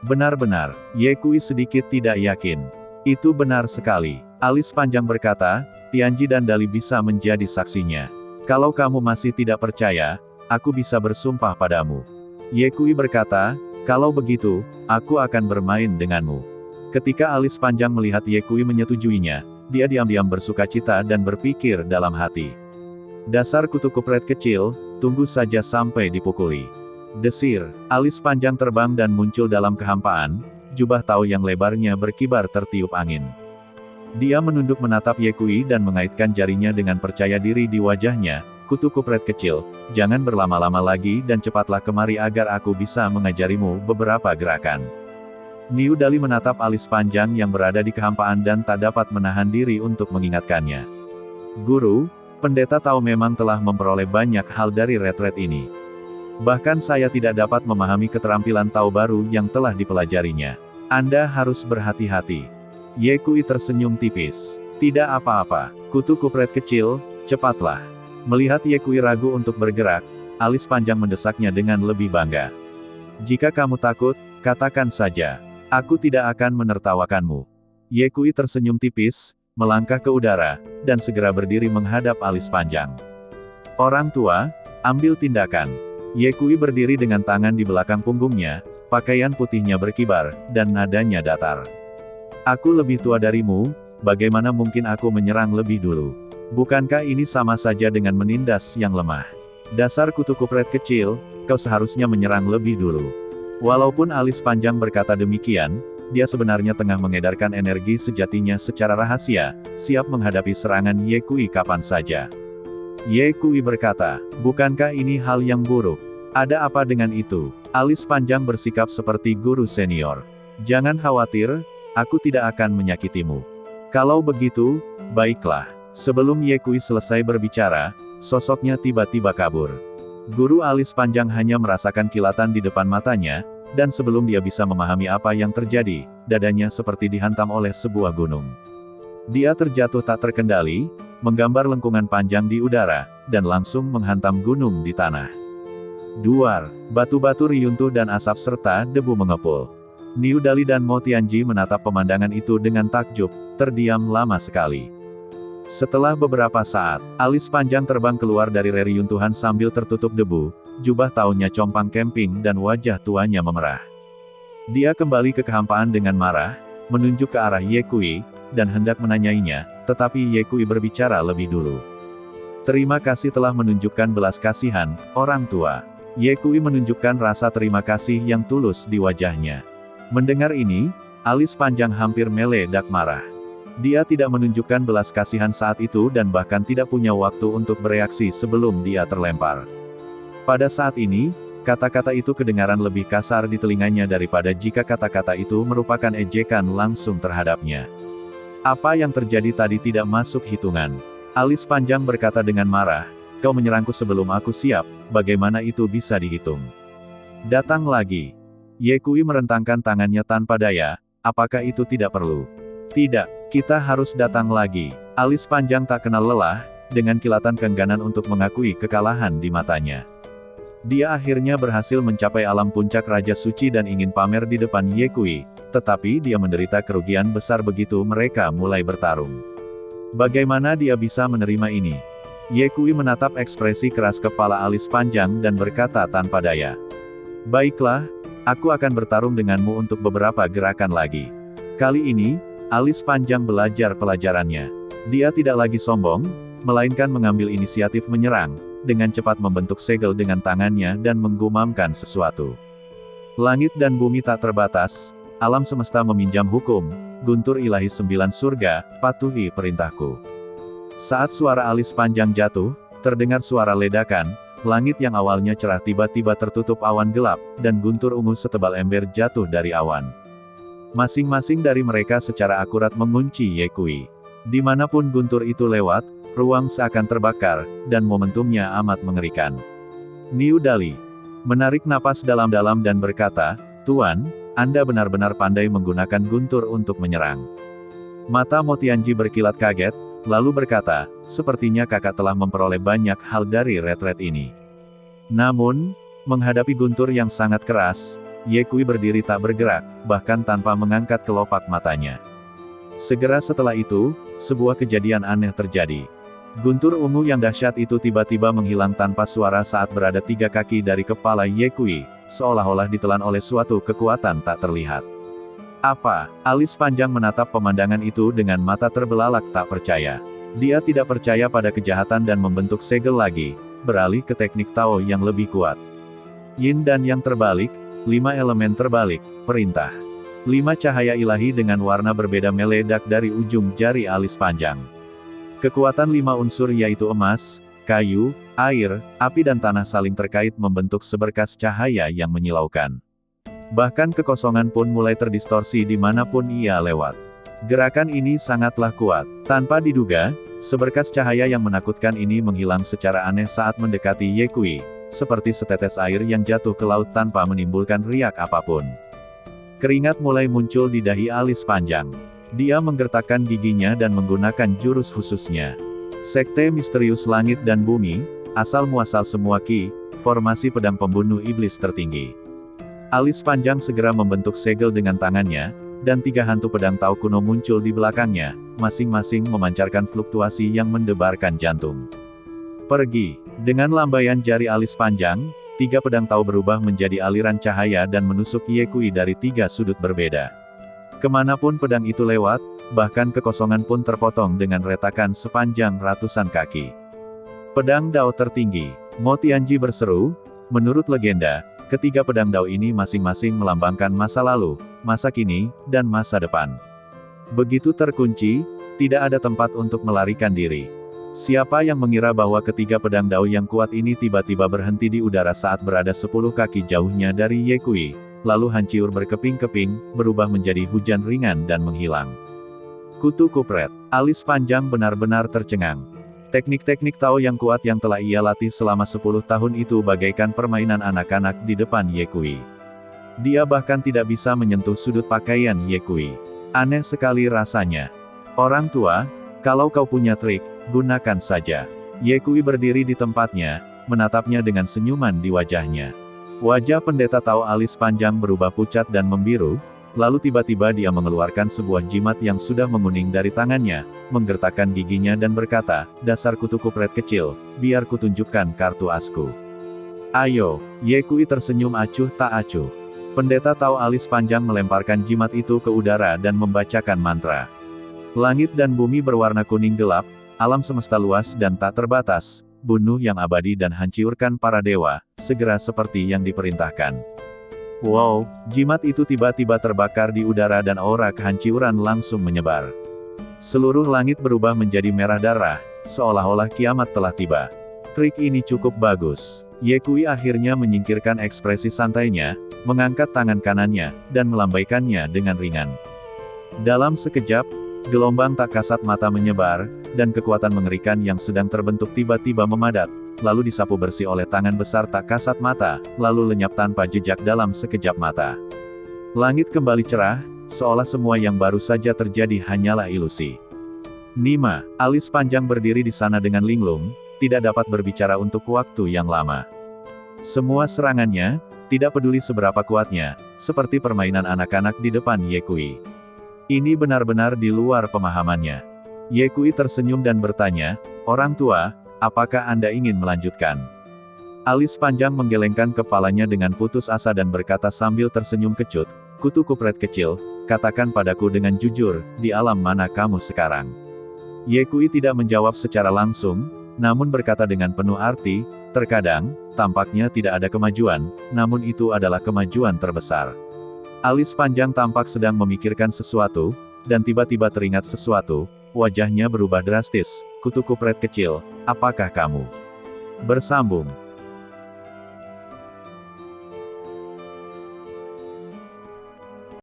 Benar-benar, Ye Kui sedikit tidak yakin. Itu benar sekali. Alis panjang berkata, Tianji dan Dali bisa menjadi saksinya. Kalau kamu masih tidak percaya, aku bisa bersumpah padamu. Ye Kui berkata, kalau begitu, aku akan bermain denganmu. Ketika alis panjang melihat Ye Kui menyetujuinya, dia diam-diam bersukacita dan berpikir dalam hati. Dasar kutu kupret kecil, tunggu saja sampai dipukuli. Desir, alis panjang terbang dan muncul dalam kehampaan, jubah tau yang lebarnya berkibar tertiup angin. Dia menunduk menatap Ye Kui dan mengaitkan jarinya dengan percaya diri di wajahnya, kutu kupret kecil, jangan berlama-lama lagi dan cepatlah kemari agar aku bisa mengajarimu beberapa gerakan. Niu Dali menatap alis panjang yang berada di kehampaan dan tak dapat menahan diri untuk mengingatkannya. Guru, pendeta Tao memang telah memperoleh banyak hal dari retret ini. Bahkan saya tidak dapat memahami keterampilan Tao baru yang telah dipelajarinya. Anda harus berhati-hati. Ye Kui tersenyum tipis. Tidak apa-apa, kutu kupret kecil, cepatlah. Melihat Ye Kui ragu untuk bergerak, alis panjang mendesaknya dengan lebih bangga. Jika kamu takut, katakan saja. Aku tidak akan menertawakanmu. Ye Kui tersenyum tipis, melangkah ke udara, dan segera berdiri menghadap alis panjang. Orang tua, ambil tindakan. Ye Kui berdiri dengan tangan di belakang punggungnya, pakaian putihnya berkibar, dan nadanya datar. Aku lebih tua darimu, bagaimana mungkin aku menyerang lebih dulu? Bukankah ini sama saja dengan menindas yang lemah? Dasar kutu kupret kecil, kau seharusnya menyerang lebih dulu. Walaupun alis panjang berkata demikian, dia sebenarnya tengah mengedarkan energi sejatinya secara rahasia, siap menghadapi serangan Ye Kui kapan saja. Ye Kui berkata, bukankah ini hal yang buruk? Ada apa dengan itu? Alis panjang bersikap seperti guru senior. Jangan khawatir, aku tidak akan menyakitimu. Kalau begitu, baiklah. Sebelum Ye Kui selesai berbicara, sosoknya tiba-tiba kabur. Guru alis panjang hanya merasakan kilatan di depan matanya, dan sebelum dia bisa memahami apa yang terjadi, dadanya seperti dihantam oleh sebuah gunung. Dia terjatuh tak terkendali, menggambar lengkungan panjang di udara, dan langsung menghantam gunung di tanah. Duar, batu-batu riyuntuh dan asap serta debu mengepul. Niu Dali dan Mo Tianji menatap pemandangan itu dengan takjub, terdiam lama sekali. Setelah beberapa saat, alis panjang terbang keluar dari reruntuhan sambil tertutup debu, jubah taunnya compang kemping dan wajah tuanya memerah. Dia kembali ke kehampaan dengan marah, menunjuk ke arah Ye Kui, dan hendak menanyainya, tetapi Ye Kui berbicara lebih dulu. Terima kasih telah menunjukkan belas kasihan, orang tua. Ye Kui menunjukkan rasa terima kasih yang tulus di wajahnya. Mendengar ini, alis panjang hampir meledak marah. Dia tidak menunjukkan belas kasihan saat itu dan bahkan tidak punya waktu untuk bereaksi sebelum dia terlempar. Pada saat ini, kata-kata itu kedengaran lebih kasar di telinganya daripada jika kata-kata itu merupakan ejekan langsung terhadapnya. Apa yang terjadi tadi tidak masuk hitungan. Alis panjang berkata dengan marah, kau menyerangku sebelum aku siap, bagaimana itu bisa dihitung? Datang lagi. Ye Kui merentangkan tangannya tanpa daya, apakah itu tidak perlu? Tidak, kita harus datang lagi. Alis panjang tak kenal lelah, dengan kilatan keengganan untuk mengakui kekalahan di matanya. Dia akhirnya berhasil mencapai alam puncak Raja Suci dan ingin pamer di depan Ye Kui, tetapi dia menderita kerugian besar begitu mereka mulai bertarung. Bagaimana dia bisa menerima ini? Ye Kui menatap ekspresi keras kepala alis panjang dan berkata tanpa daya. Baiklah, aku akan bertarung denganmu untuk beberapa gerakan lagi. Kali ini, alis panjang belajar pelajarannya. Dia tidak lagi sombong, melainkan mengambil inisiatif menyerang, dengan cepat membentuk segel dengan tangannya dan menggumamkan sesuatu. Langit dan bumi tak terbatas, alam semesta meminjam hukum, guntur ilahi 9 surga, patuhi perintahku. Saat suara alis panjang jatuh, terdengar suara ledakan, langit yang awalnya cerah tiba-tiba tertutup awan gelap, dan guntur ungu setebal ember jatuh dari awan. Masing-masing dari mereka secara akurat mengunci Ye Kui. Dimanapun guntur itu lewat, ruang seakan terbakar, dan momentumnya amat mengerikan. Niu Dali menarik napas dalam-dalam dan berkata, Tuan, Anda benar-benar pandai menggunakan guntur untuk menyerang. Mata Mo Tianji berkilat kaget, lalu berkata, sepertinya kakak telah memperoleh banyak hal dari retret ini. Namun, menghadapi guntur yang sangat keras, Ye Kui berdiri tak bergerak, bahkan tanpa mengangkat kelopak matanya. Segera setelah itu, sebuah kejadian aneh terjadi. Guntur ungu yang dahsyat itu tiba-tiba menghilang tanpa suara saat berada 3 kaki dari kepala Ye Kui, seolah-olah ditelan oleh suatu kekuatan tak terlihat. Apa? Alis panjang menatap pemandangan itu dengan mata terbelalak tak percaya. Dia tidak percaya pada kejahatan dan membentuk segel lagi, beralih ke teknik Tao yang lebih kuat. Yin dan yang terbalik, 5 elemen terbalik, perintah. 5 cahaya ilahi dengan warna berbeda meledak dari ujung jari alis panjang. Kekuatan 5 unsur yaitu emas, kayu, air, api dan tanah saling terkait membentuk seberkas cahaya yang menyilaukan. Bahkan kekosongan pun mulai terdistorsi dimanapun ia lewat. Gerakan ini sangatlah kuat. Tanpa diduga, seberkas cahaya yang menakutkan ini menghilang secara aneh saat mendekati Ye Kui, seperti setetes air yang jatuh ke laut tanpa menimbulkan riak apapun. Keringat mulai muncul di dahi alis panjang. Dia menggertakkan giginya dan menggunakan jurus khususnya. Sekte misterius langit dan bumi, asal-muasal semua ki, formasi pedang pembunuh iblis tertinggi. Alis panjang segera membentuk segel dengan tangannya, dan 3 hantu pedang Tao kuno muncul di belakangnya, masing-masing memancarkan fluktuasi yang mendebarkan jantung. Pergi. Dengan lambaian jari alis panjang, 3 pedang Tao berubah menjadi aliran cahaya dan menusuk Ye Kui dari 3 sudut berbeda. Kemanapun pedang itu lewat, bahkan kekosongan pun terpotong dengan retakan sepanjang ratusan kaki. Pedang Dao tertinggi. Mo Tianji berseru, menurut legenda, ketiga pedang Dao ini masing-masing melambangkan masa lalu, masa kini, dan masa depan. Begitu terkunci, tidak ada tempat untuk melarikan diri. Siapa yang mengira bahwa ketiga pedang Dao yang kuat ini tiba-tiba berhenti di udara saat berada 10 kaki jauhnya dari Ye Kui, lalu hancur berkeping-keping, berubah menjadi hujan ringan dan menghilang. Kutu kupret. Alis panjang benar-benar tercengang. Teknik-teknik Tao yang kuat yang telah ia latih selama 10 tahun itu bagaikan permainan anak-anak di depan Ye Kui. Dia bahkan tidak bisa menyentuh sudut pakaian Ye Kui. Aneh sekali rasanya. Orang tua, kalau kau punya trik, gunakan saja. Ye Kui berdiri di tempatnya, menatapnya dengan senyuman di wajahnya. Wajah pendeta Tao alis panjang berubah pucat dan membiru, lalu tiba-tiba dia mengeluarkan sebuah jimat yang sudah menguning dari tangannya, menggertakkan giginya dan berkata, dasar kutu kupret kecil, biar kutunjukkan kartu asku. Ayo, Ye Kui tersenyum acuh tak acuh. Pendeta Tao alis panjang melemparkan jimat itu ke udara dan membacakan mantra. Langit dan bumi berwarna kuning gelap, alam semesta luas dan tak terbatas, bunuh yang abadi dan hancurkan para dewa, segera seperti yang diperintahkan. Wow, jimat itu tiba-tiba terbakar di udara dan aura kehancuran langsung menyebar. Seluruh langit berubah menjadi merah darah, seolah-olah kiamat telah tiba. Trik ini cukup bagus. Ye Kui akhirnya menyingkirkan ekspresi santainya, mengangkat tangan kanannya, dan melambaikannya dengan ringan. Dalam sekejap, gelombang tak kasat mata menyebar, dan kekuatan mengerikan yang sedang terbentuk tiba-tiba memadat, lalu disapu bersih oleh tangan besar tak kasat mata, lalu lenyap tanpa jejak dalam sekejap mata. Langit kembali cerah, seolah semua yang baru saja terjadi hanyalah ilusi. Nima, alis panjang berdiri di sana dengan linglung, tidak dapat berbicara untuk waktu yang lama. Semua serangannya, tidak peduli seberapa kuatnya, seperti permainan anak-anak di depan Ye Kui. Ini benar-benar di luar pemahamannya. Ye Kui tersenyum dan bertanya, "Orang tua, apakah Anda ingin melanjutkan?" Alis panjang menggelengkan kepalanya dengan putus asa dan berkata sambil tersenyum kecut, "Kutu kupret kecil, katakan padaku dengan jujur, di alam mana kamu sekarang?" Ye Kui tidak menjawab secara langsung, namun berkata dengan penuh arti, "Terkadang, tampaknya tidak ada kemajuan, namun itu adalah kemajuan terbesar." Alis panjang tampak sedang memikirkan sesuatu, dan tiba-tiba teringat sesuatu, wajahnya berubah drastis. "Kutu kupret kecil, apakah kamu?" Bersambung.